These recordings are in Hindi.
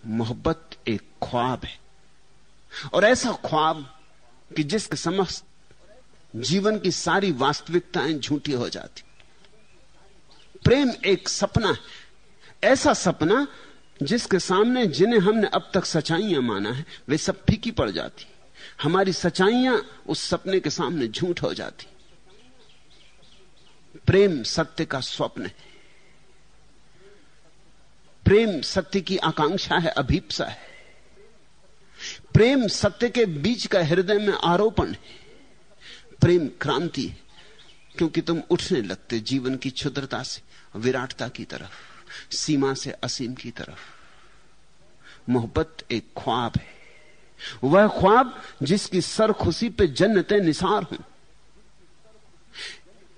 मोहब्बत एक ख्वाब है, और ऐसा ख्वाब कि जिसके समस्त जीवन की सारी वास्तविकताएं झूठी हो जाती। प्रेम एक सपना है, ऐसा सपना जिसके सामने जिन्हें हमने अब तक सच्चाइयां माना है वे सब फीकी पड़ जाती। हमारी सच्चाइयां उस सपने के सामने झूठ हो जाती। प्रेम सत्य का स्वप्न है, प्रेम सत्य की आकांक्षा है, अभीप्सा है। प्रेम सत्य के बीच का हृदय में आरोपण है। प्रेम क्रांति है, क्योंकि तुम उठने लगते जीवन की क्षुद्रता से विराटता की तरफ, सीमा से असीम की तरफ। मोहब्बत एक ख्वाब है, वह ख्वाब जिसकी सरखुशी पे जन्नतें निसार हों।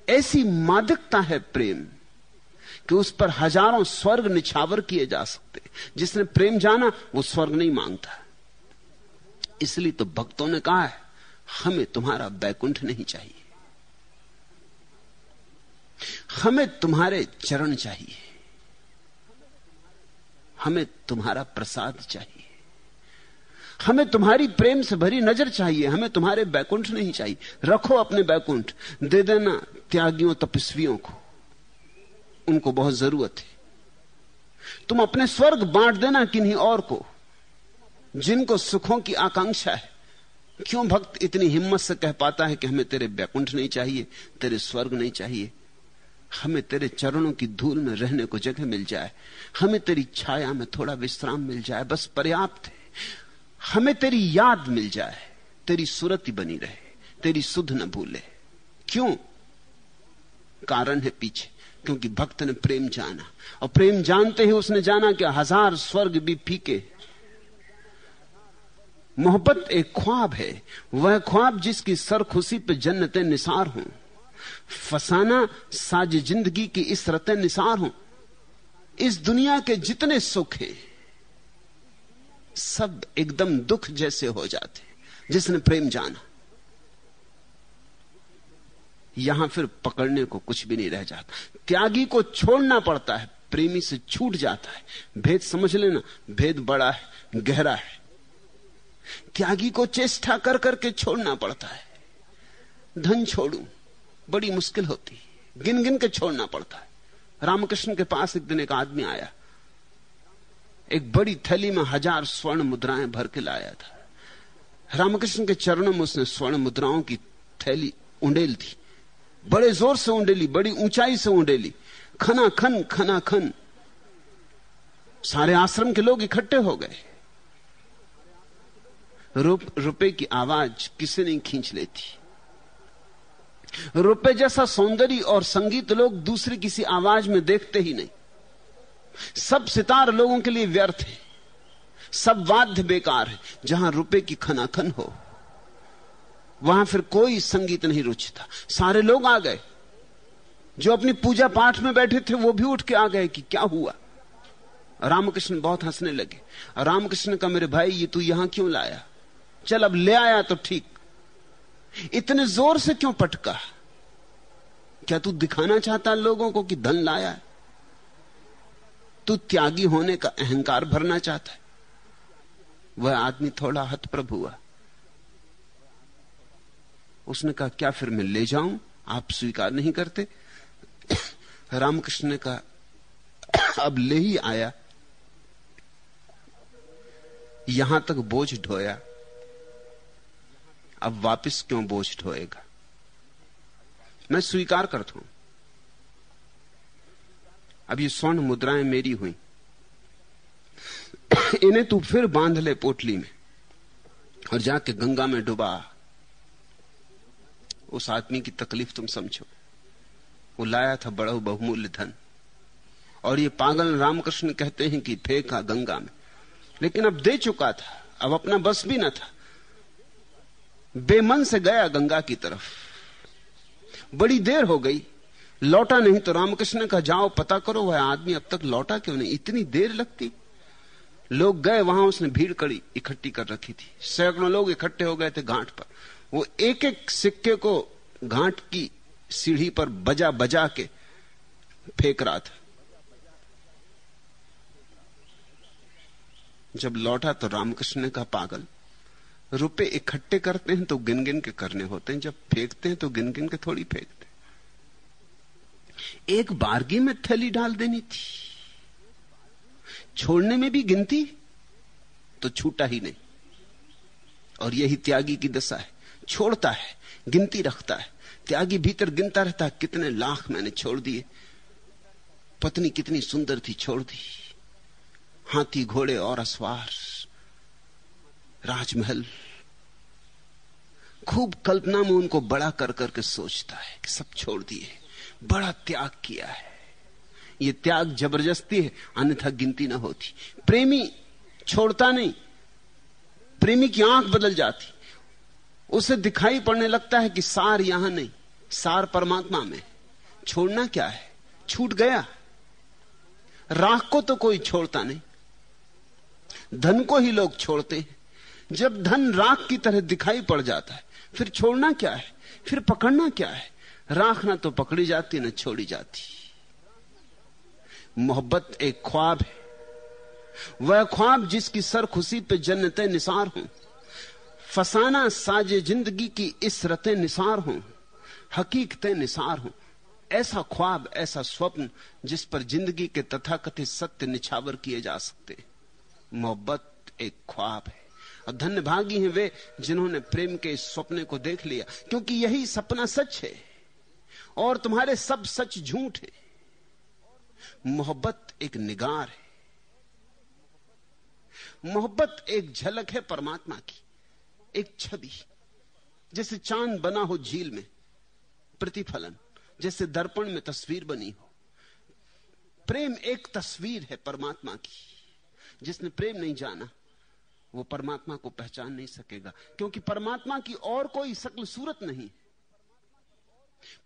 ऐसी मादकता है प्रेम कि उस पर हजारों स्वर्ग निछावर किए जा सकते। जिसने प्रेम जाना वो स्वर्ग नहीं मांगता। इसलिए तो भक्तों ने कहा है, हमें तुम्हारा बैकुंठ नहीं चाहिए, हमें तुम्हारे चरण चाहिए, हमें तुम्हारा प्रसाद चाहिए, हमें तुम्हारी प्रेम से भरी नजर चाहिए, हमें तुम्हारे बैकुंठ नहीं चाहिए। रखो अपने बैकुंठ, दे देना त्यागियों तपस्वियों को, उनको बहुत जरूरत है। तुम अपने स्वर्ग बांट देना किन्हीं और को, जिनको सुखों की आकांक्षा है। क्यों भक्त इतनी हिम्मत से कह पाता है कि हमें तेरे बैकुंठ नहीं चाहिए, तेरे स्वर्ग नहीं चाहिए, हमें तेरे चरणों की धूल में रहने को जगह मिल जाए, हमें तेरी छाया में थोड़ा विश्राम मिल जाए, बस पर्याप्त है। हमें तेरी याद मिल जाए, तेरी सूरत ही बनी रहे, तेरी सुध न भूले। क्यों? कारण है पीछे, क्योंकि भक्त ने प्रेम जाना, और प्रेम जानते ही उसने जाना कि हजार स्वर्ग भी फीके। मोहब्बत एक ख्वाब है, वह ख्वाब जिसकी सरखुशी पे जन्नतें निसार हों। फसाना साज जिंदगी की इस रते निसार हों। इस दुनिया के जितने सुख हैं सब एकदम दुख जैसे हो जाते जिसने प्रेम जाना। यहां फिर पकड़ने को कुछ भी नहीं रह जाता। त्यागी को छोड़ना पड़ता है, प्रेमी से छूट जाता है। भेद समझ लेना, भेद बड़ा है, गहरा है। त्यागी को चेष्टा कर करके छोड़ना पड़ता है। धन छोड़ूं बड़ी मुश्किल होती, गिन गिन के छोड़ना पड़ता है। रामकृष्ण के पास एक दिन एक आदमी आया, एक बड़ी थैली में 1000 स्वर्ण मुद्राएं भर के लाया था। रामकृष्ण के चरणों में उसने स्वर्ण मुद्राओं की थैली उंडेल दी, बड़े जोर से उंडेली, बड़ी ऊंचाई से उंडेली, खना खन खना खन। सारे आश्रम के लोग इकट्ठे हो गए। रुपए की आवाज किसी नहीं खींच लेती। रुपए जैसा सौंदर्य और संगीत लोग दूसरी किसी आवाज में देखते ही नहीं। सब सितार लोगों के लिए व्यर्थ है, सब वाद्य बेकार है। जहां रुपए की खनाखन हो वहां फिर कोई संगीत नहीं रुचता। सारे लोग आ गए, जो अपनी पूजा पाठ में बैठे थे वो भी उठ के आ गए कि क्या हुआ। रामकृष्ण बहुत हंसने लगे। रामकृष्ण का, मेरे भाई ये तू यहां क्यों लाया? चल अब ले आया तो ठीक, इतने जोर से क्यों पटका? क्या तू दिखाना चाहता लोगों को कि धन लाया है? तू त्यागी होने का अहंकार भरना चाहता है? वह आदमी थोड़ा हतप्रभ हुआ। उसने कहा, क्या फिर मैं ले जाऊं? आप स्वीकार नहीं करते? रामकृष्ण ने कहा, अब ले ही आया, यहां तक बोझ ढोया, अब वापस क्यों बोझ ढोएगा? मैं स्वीकार करता हूं, अब ये स्वर्ण मुद्राएं मेरी हुई, इन्हें तू फिर बांध ले पोटली में और जाके गंगा में डुबा। उस आदमी की तकलीफ तुम समझो। वो लाया था बड़ा बहुमूल्य धन, और ये पागल रामकृष्ण कहते हैं कि फेंका गंगा में, लेकिन अब दे चुका था, अब अपना बस भी न था। बेमन से गया गंगा की तरफ, बड़ी देर हो गई, लौटा नहीं। तो रामकृष्ण का, जाओ पता करो वह आदमी अब तक लौटा क्यों नहीं, इतनी देर लगती। लोग गए वहां, उसने भीड़ कड़ी इकट्ठी कर रखी थी, सैकड़ों लोग इकट्ठे हो गए थे घाट पर। वो एक एक सिक्के को घाट की सीढ़ी पर बजा बजा के फेंक रहा था। जब लौटा तो रामकृष्ण ने कहा, पागल, रुपए इकट्ठे करते हैं तो गिन गिन के करने होते हैं, जब फेंकते हैं तो गिन गिन के थोड़ी फेंकते। एक बारगी में थैली डाल देनी थी, छोड़ने में भी गिनती तो छूटा ही नहीं। और यही त्यागी की दशा है, छोड़ता है, गिनती रखता है। त्यागी भीतर गिनता रहता है, कितने लाख मैंने छोड़ दिए, पत्नी कितनी सुंदर थी, छोड़ दी, हाथी घोड़े और असवार, राजमहल, खूब कल्पना में उनको बड़ा कर करके सोचता है कि सब छोड़ दिए, बड़ा त्याग किया है। ये त्याग जबरदस्ती है, अन्यथा गिनती ना होती। प्रेमी छोड़ता नहीं, प्रेमी की आंख बदल जाती, उसे दिखाई पड़ने लगता है कि सार यहां नहीं, सार परमात्मा में। छोड़ना क्या है, छूट गया। राख को तो कोई छोड़ता नहीं, धन को ही लोग छोड़ते हैं। जब धन राख की तरह दिखाई पड़ जाता है, फिर छोड़ना क्या है, फिर पकड़ना क्या है। राख ना तो पकड़ी जाती न छोड़ी जाती। मोहब्बत एक ख्वाब है, वह ख्वाब जिसकी सर खुशी पे जन्नतें निसार हों, फसाना साजे जिंदगी की इस रते निसार हों, हकीकतें निसार हों। ऐसा ख्वाब, ऐसा स्वप्न जिस पर जिंदगी के तथाकथित सत्य निछावर किए जा सकते। मोहब्बत एक ख्वाब है, और धन्य भागी हैं वे जिन्होंने प्रेम के इस सपने को देख लिया, क्योंकि यही सपना सच है और तुम्हारे सब सच झूठ है। मोहब्बत एक निगार है, मोहब्बत एक झलक है परमात्मा की, एक छवि, जैसे चांद बना हो झील में, प्रतिफलन जैसे दर्पण में तस्वीर बनी हो। प्रेम एक तस्वीर है परमात्मा की। जिसने प्रेम नहीं जाना वो परमात्मा को पहचान नहीं सकेगा, क्योंकि परमात्मा की और कोई शक्ल सूरत नहीं,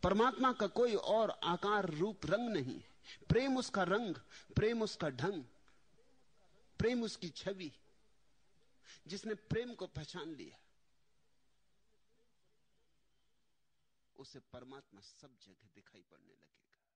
परमात्मा का कोई और आकार रूप रंग नहीं। प्रेम उसका रंग, प्रेम उसका ढंग, प्रेम उसकी छवि। जिसने प्रेम को पहचान लिया उसे परमात्मा सब जगह दिखाई पड़ने लगेगा।